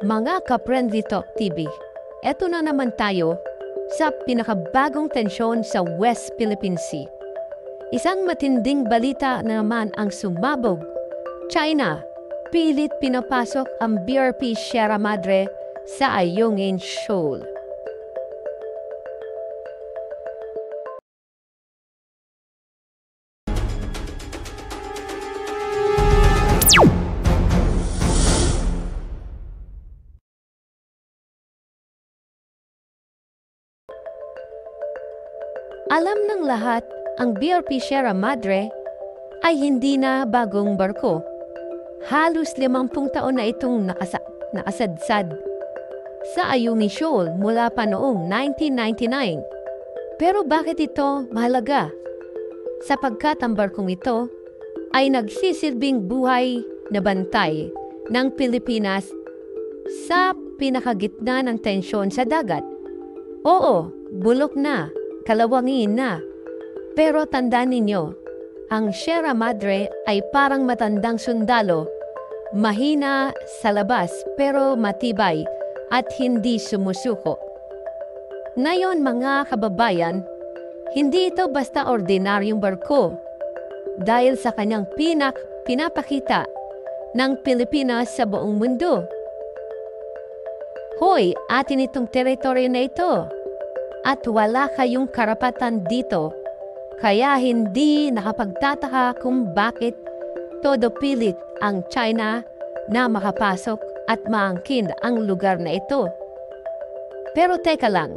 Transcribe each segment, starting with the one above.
Mga ka-Friendly Talk TV, eto na naman tayo sa pinakabagong tensyon sa West Philippine Sea. Isang matinding balita na naman ang sumabog. China, pilit pinapasok ang BRP Sierra Madre sa Ayungin Shoal. Alam ng lahat, ang BRP Sierra Madre ay hindi na bagong barko. Halos 50 taon na itong nakasadsad sa Ayungin Shoal mula pa noong 1999. Pero bakit ito mahalaga? Sapagkat ang barkong ito ay nagsisilbing buhay na bantay ng Pilipinas sa pinakagitna ng tensyon sa dagat. Oo, bulok na, kalawangin na. Pero tandaan ninyo, ang Sierra Madre ay parang matandang sundalo, mahina sa labas pero matibay at hindi sumusuko. Ngayon mga kababayan, hindi ito basta ordinaryong barko dahil sa kanyang pinapakita ng Pilipinas sa buong mundo. Hoy, atin itong teritoryo na ito. At wala kayong karapatan dito, kaya hindi nakapagtataka kung bakit todo pilit ang China na makapasok at maangkin ang lugar na ito. Pero teka lang,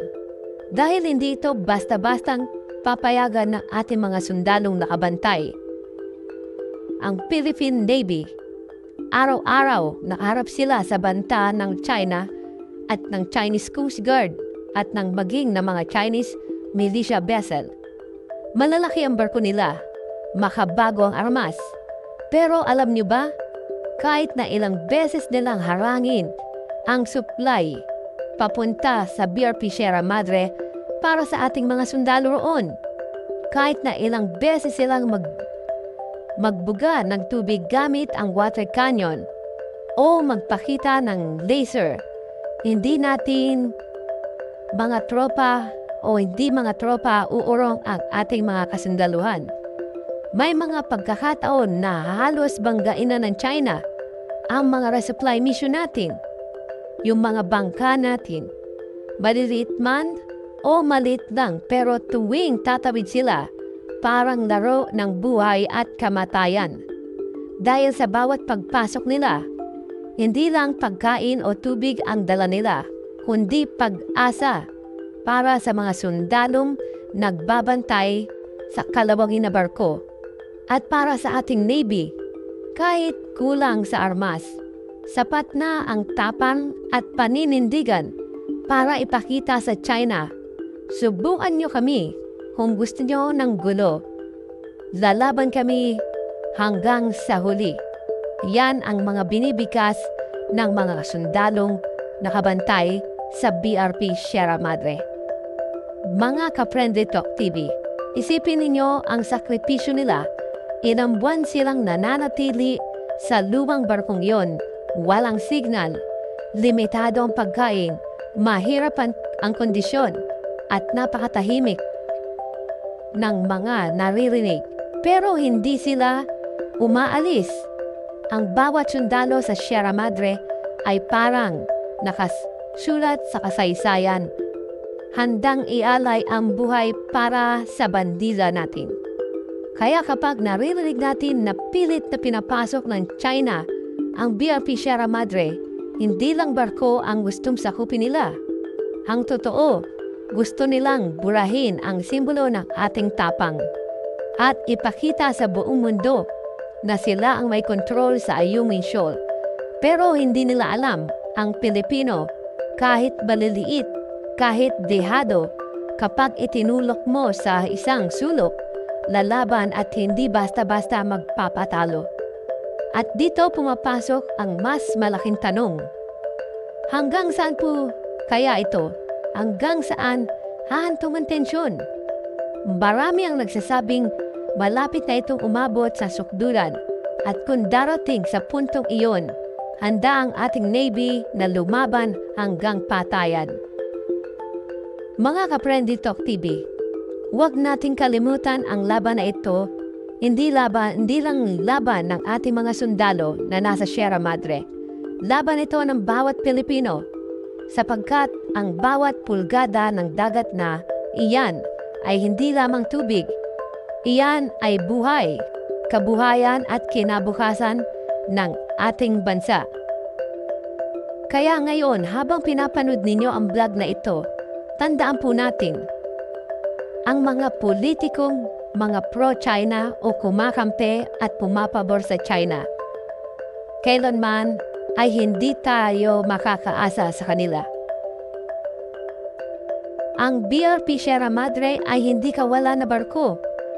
dahil hindi ito basta-bastang papayagan ng ating mga sundalong nakabantay. Ang Philippine Navy, araw-araw nakaharap sila sa banta ng China at ng Chinese Coast Guard at ng maging na mga Chinese militia vessel. Malalaki ang barko nila, makabago ang armas. Pero alam niyo ba, kahit na ilang beses nilang harangin ang supply papunta sa BRP Sierra Madre para sa ating mga sundalo roon, kahit na ilang beses silang magbuga ng tubig gamit ang water cannon o magpakita ng laser, hindi natin mga tropa o hindi mga tropa uurong ang ating mga kasundaluhan. May mga pagkakataon na halos banggain na ng China ang mga resupply mission natin. Yung mga bangka natin, maliliit man o maliit lang, pero tuwing tatawid sila, parang laro ng buhay at kamatayan. Dahil sa bawat pagpasok nila, hindi lang pagkain o tubig ang dala nila, kundi pag-asa para sa mga sundalong nagbabantay sa kalawangin na barko at para sa ating Navy. Kahit kulang sa armas, sapat na ang tapang at paninindigan para ipakita sa China, subukan nyo kami kung gusto nyo ng gulo. Lalaban kami hanggang sa huli. Yan ang mga binibigas ng mga sundalong nakabantay sa BRP Sierra Madre. Mga ka-Friendly Talk TV, isipin ninyo ang sakripisyo nila. Ilang buwan silang nananatili sa lumang barkong yon, walang signal, limitado ang pagkain, mahirap ang kondisyon, at napakatahimik ng mga naririnig. Pero hindi sila umaalis. Ang bawat sundalo sa Sierra Madre ay parang nakasulat sa kasaysayan, handang ialay ang buhay para sa bandila natin. Kaya kapag naririnig natin na pilit na pinapasok ng China ang BRP Sierra Madre, hindi lang barko ang gustong sakupin nila. Ang totoo, gusto nilang burahin ang simbolo ng ating tapang at ipakita sa buong mundo na sila ang may kontrol sa Ayungin Shoal. Pero hindi nila alam, ang Pilipino, kahit maliliit, kahit dehado, kapag itinulok mo sa isang sulok, lalaban at hindi basta-basta magpapatalo. At dito pumapasok ang mas malaking tanong. Hanggang saan po kaya ito? Hanggang saan hahantong ang tensyon? Marami ang nagsasabing malapit na itong umabot sa sukdulan at kung darating sa puntong iyon, handa ang ating Navy na lumaban hanggang patayan. Mga kaprendi Talk TV, huwag nating kalimutan ang laban na ito, hindi lang laban ng ating mga sundalo na nasa Sierra Madre. Laban ito ng bawat Pilipino, sapagkat ang bawat pulgada ng dagat na iyan ay hindi lamang tubig. Iyan ay buhay, kabuhayan at kinabukasan ng ating bansa. Kaya ngayon, habang pinapanood ninyo ang vlog na ito, tandaan po natin, ang mga politikong mga pro-China o kumakampi at pumapabor sa China, kailanman ay hindi tayo makakaasa sa kanila. Ang BRP Sierra Madre ay hindi kawalan na barko.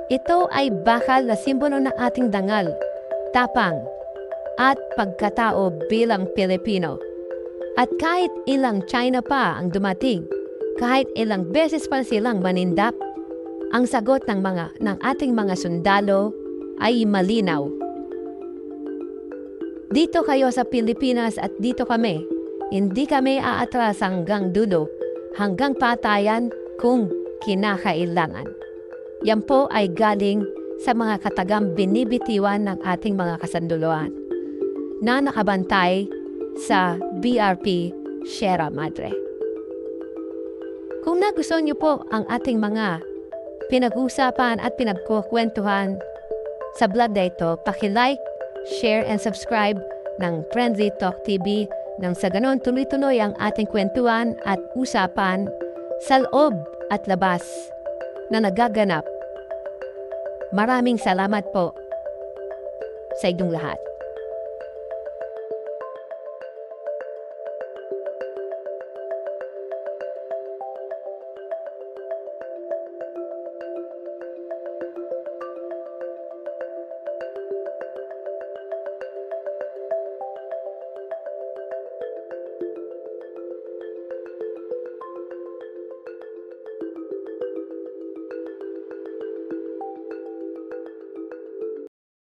Ito ay bakal na simbolo ng ating dangal, tapang, at pagkatao bilang Pilipino. At kahit ilang China pa ang dumating, kahit ilang beses pa silang manindap, ang sagot ng ating mga sundalo ay malinaw. Dito kayo sa Pilipinas at dito kami. Hindi kami aatras hanggang dulo, hanggang patayan kung kinakailangan. Yan po ay galing sa mga katagang binibitiwan ng ating mga kasanduluan na nakabantay sa BRP Sierra Madre. Kung nagustuhan niyo po ang ating mga pinag-usapan at pinagkukwentuhan sa vlog na ito, paki-like, share and subscribe ng Friendly Talk TV nang sa ganon tuloy-tuloy ang ating kwentuhan at usapan sa loob at labas na nagaganap. Maraming salamat po sa inyong lahat.